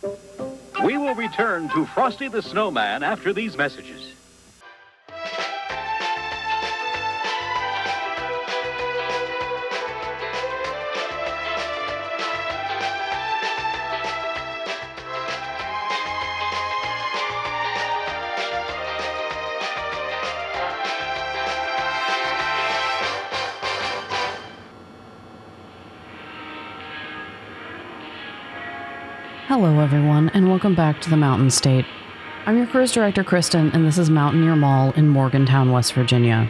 We will return to Frosty the Snowman after these messages. Hello everyone, and welcome back to the Mountain State. I'm your cruise director, Kristen, and this is Mountaineer Mall in Morgantown, West Virginia.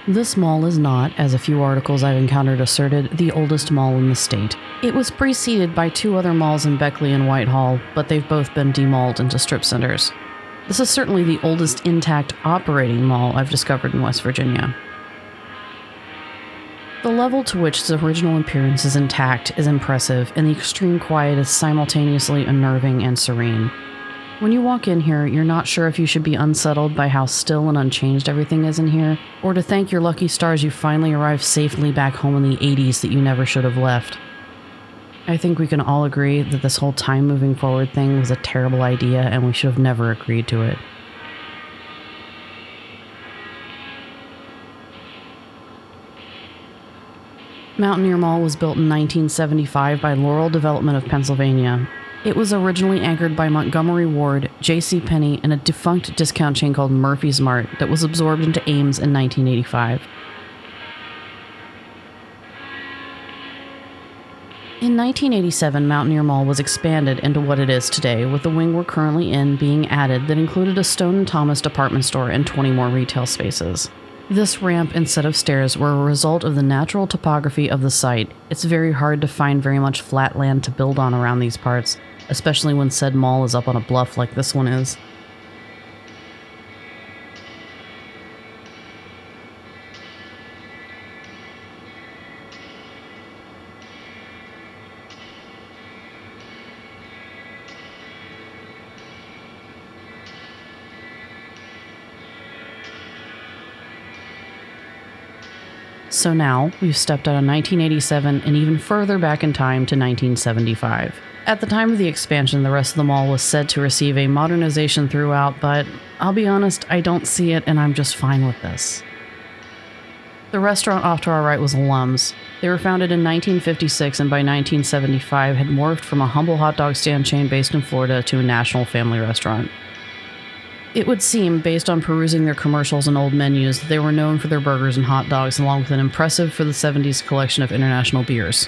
This mall is not, as a few articles I've encountered asserted, the oldest mall in the state. It was preceded by two other malls in Beckley and Whitehall, but they've both been demalled into strip centers. This is certainly the oldest intact operating mall I've discovered in West Virginia. The level to which its original appearance is intact is impressive, and the extreme quiet is simultaneously unnerving and serene. When you walk in here, you're not sure if you should be unsettled by how still and unchanged everything is in here, or to thank your lucky stars you finally arrived safely back home in the 80s that you never should have left. I think we can all agree that this whole time moving forward thing was a terrible idea and we should have never agreed to it. Mountaineer Mall was built in 1975 by Laurel Development of Pennsylvania. It was originally anchored by Montgomery Ward, J.C. Penney, and a defunct discount chain called Murphy's Mart that was absorbed into Ames in 1985. In 1987, Mountaineer Mall was expanded into what it is today, with the wing we're currently in being added that included a Stone & Thomas department store and 20 more retail spaces. This ramp and set of stairs were a result of the natural topography of the site. It's very hard to find very much flat land to build on around these parts, especially when said mall is up on a bluff like this one is. So now, we've stepped out of 1987 and even further back in time to 1975. At the time of the expansion, the rest of the mall was said to receive a modernization throughout, but I'll be honest, I don't see it and I'm just fine with this. The restaurant off to our right was Alums. They were founded in 1956 and by 1975 had morphed from a humble hot dog stand chain based in Florida to a national family restaurant. It would seem, based on perusing their commercials and old menus, that they were known for their burgers and hot dogs, along with an impressive for the 70s collection of international beers.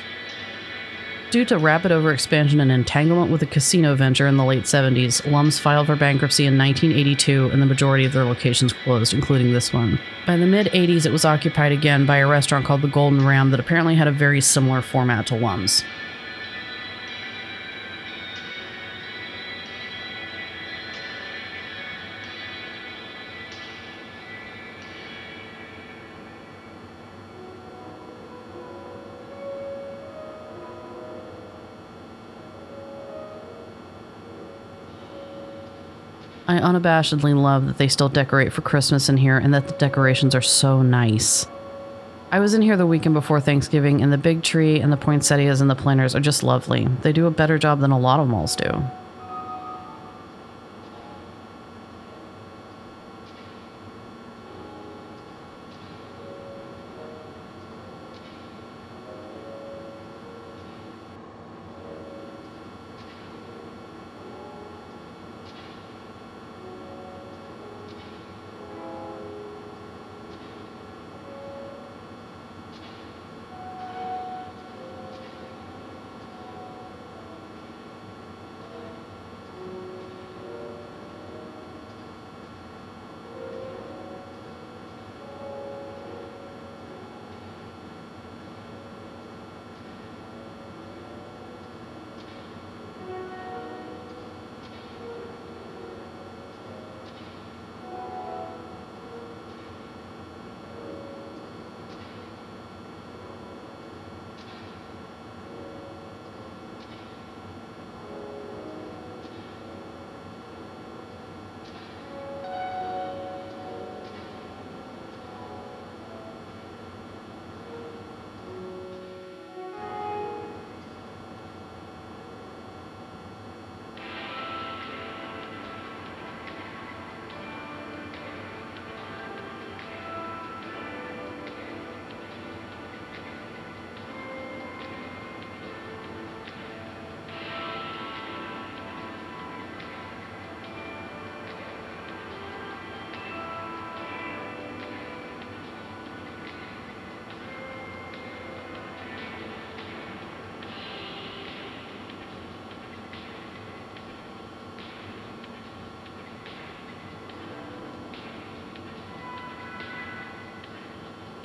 Due to rapid overexpansion and entanglement with a casino venture in the late 70s, Alums filed for bankruptcy in 1982 and the majority of their locations closed, including this one. By the mid-80s, it was occupied again by a restaurant called the Golden Ram that apparently had a very similar format to Alums. I unabashedly love that they still decorate for Christmas in here and that the decorations are so nice. I was in here the weekend before Thanksgiving and the big tree and the poinsettias and the planters are just lovely. They do a better job than a lot of malls do.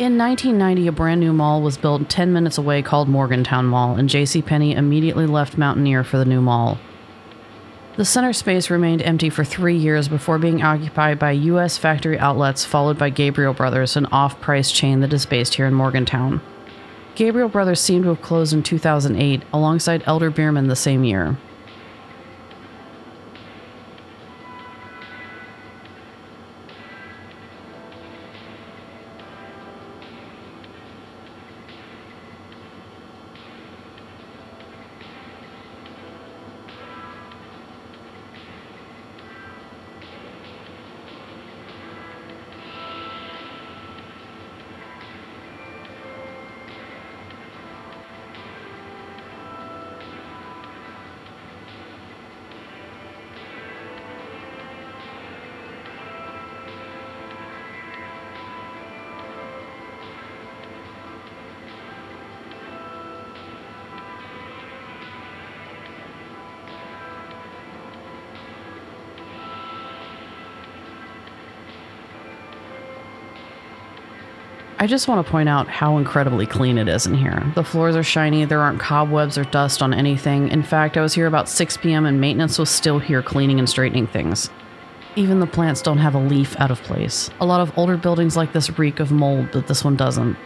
In 1990, a brand new mall was built 10 minutes away called Morgantown Mall, and JCPenney immediately left Mountaineer for the new mall. The center space remained empty for 3 years before being occupied by U.S. factory outlets, followed by Gabriel Brothers, an off-price chain that is based here in Morgantown. Gabriel Brothers seemed to have closed in 2008, alongside Elder Beerman the same year. I just want to point out how incredibly clean it is in here. The floors are shiny, there aren't cobwebs or dust on anything. In fact, I was here about 6 p.m. and maintenance was still here cleaning and straightening things. Even the plants don't have a leaf out of place. A lot of older buildings like this reek of mold, but this one doesn't.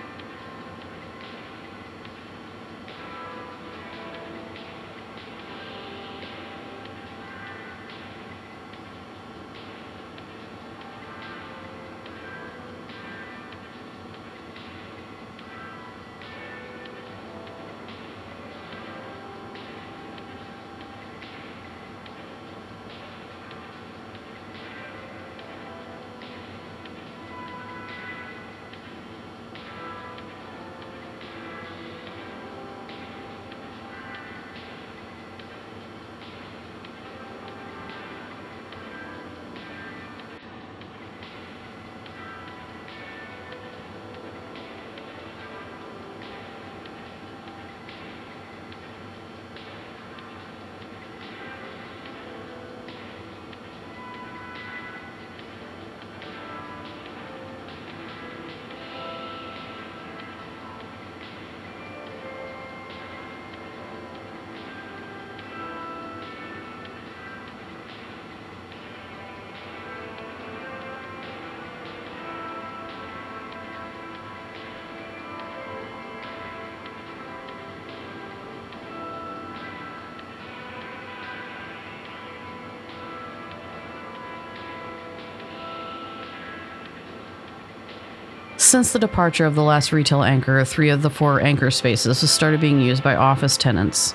Since the departure of the last retail anchor, 3 of the 4 anchor spaces have started being used by office tenants.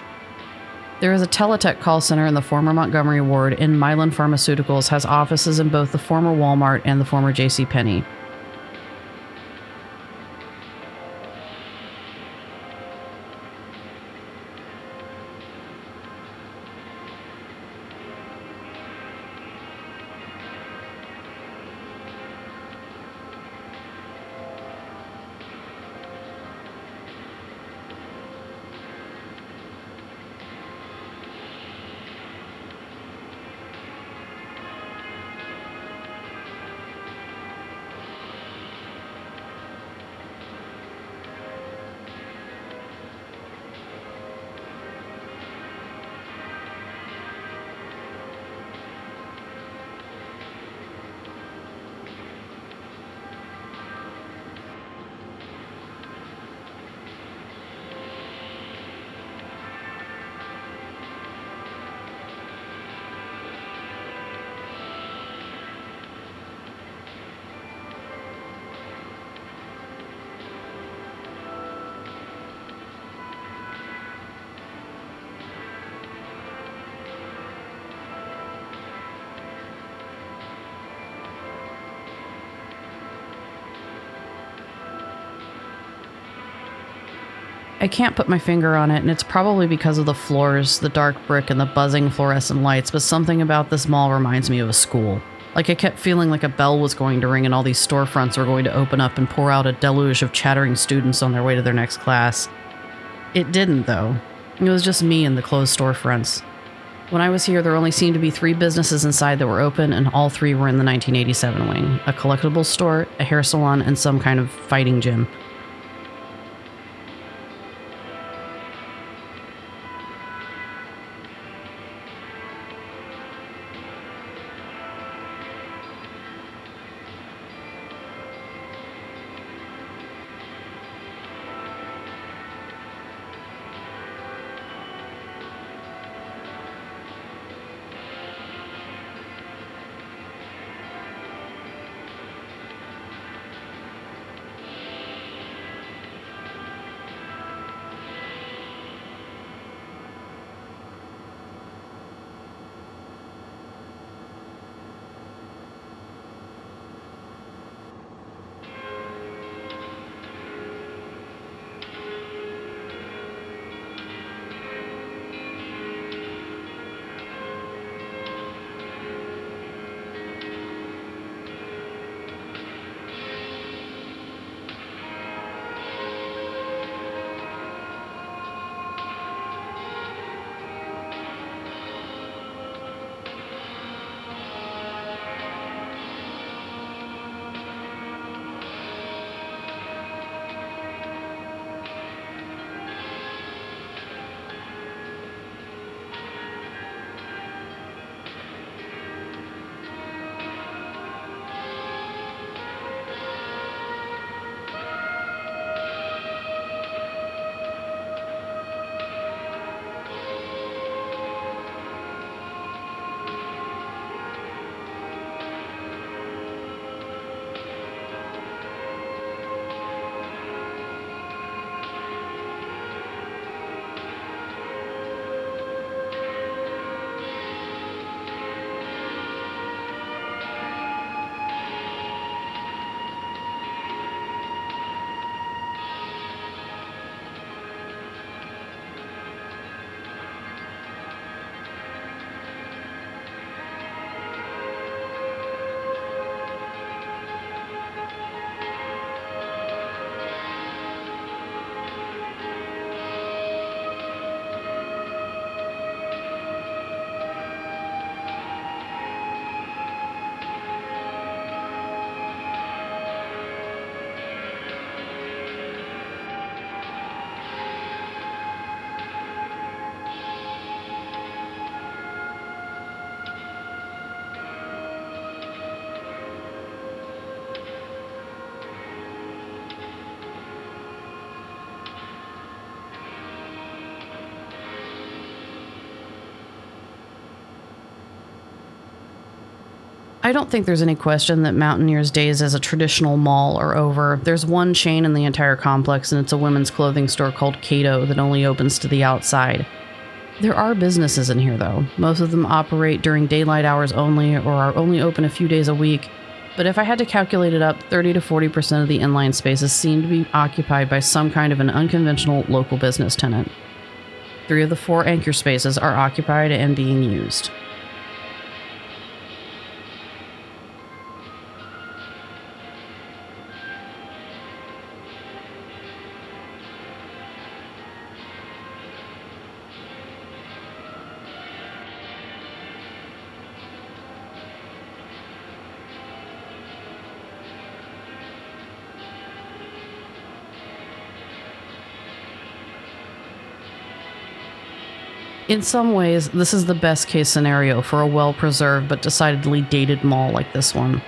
There is a Teletech call center in the former Montgomery ward, and Mylan Pharmaceuticals has offices in both the former Walmart and the former JCPenney. I can't put my finger on it, and it's probably because of the floors, the dark brick, and the buzzing fluorescent lights, but something about this mall reminds me of a school. Like I kept feeling like a bell was going to ring and all these storefronts were going to open up and pour out a deluge of chattering students on their way to their next class. It didn't, though. It was just me and the closed storefronts. When I was here, there only seemed to be 3 businesses inside that were open, and all 3 were in the 1987 wing: a collectibles store, a hair salon, and some kind of fighting gym. I don't think there's any question that Mountaineer's days as a traditional mall are over. There's one chain in the entire complex, and it's a women's clothing store called Cato that only opens to the outside. There are businesses in here, though. Most of them operate during daylight hours only, or are only open a few days a week. But if I had to calculate it up, 30 to 40% of the inline spaces seem to be occupied by some kind of an unconventional local business tenant. 3 of the 4 anchor spaces are occupied and being used. In some ways, this is the best case scenario for a well-preserved but decidedly dated mall like this one.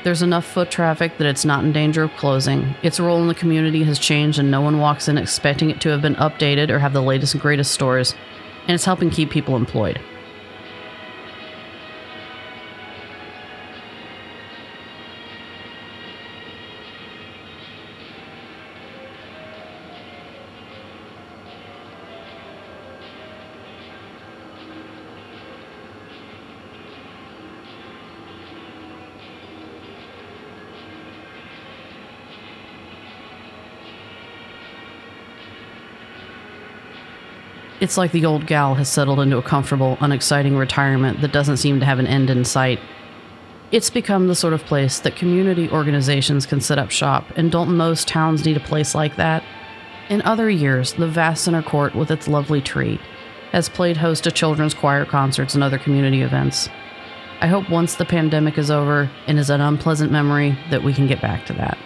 There's enough foot traffic that it's not in danger of closing. Its role in the community has changed and no one walks in expecting it to have been updated or have the latest and greatest stores, and it's helping keep people employed. It's like the old gal has settled into a comfortable, unexciting retirement that doesn't seem to have an end in sight. It's become the sort of place that community organizations can set up shop, and don't most towns need a place like that? In other years, the vast center court with its lovely tree, has played host to children's choir concerts and other community events. I hope once the pandemic is over and is an unpleasant memory that we can get back to that.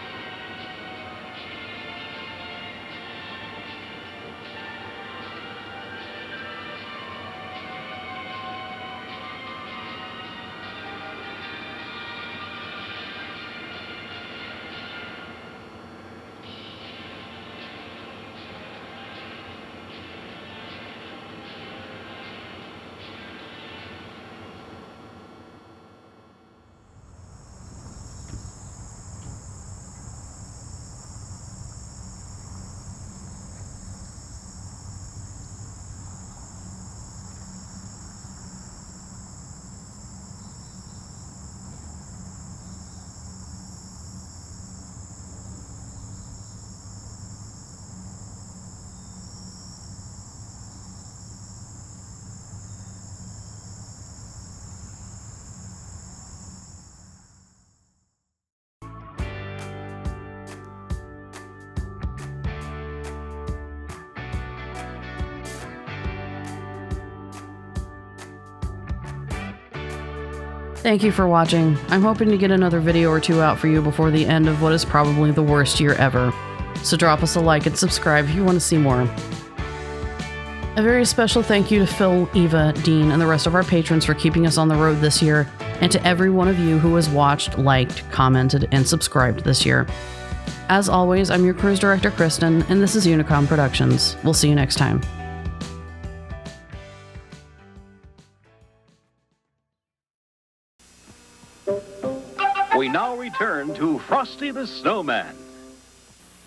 Thank you for watching. I'm hoping to get another video or two out for you before the end of what is probably the worst year ever. So drop us a like and subscribe if you want to see more. A very special thank you to Phil, Eva, Dean, and the rest of our patrons for keeping us on the road this year, and to every one of you who has watched, liked, commented, and subscribed this year. As always, I'm your cruise director, Kristen, and this is Unicom Productions. We'll see you next time. We now return to Frosty the Snowman.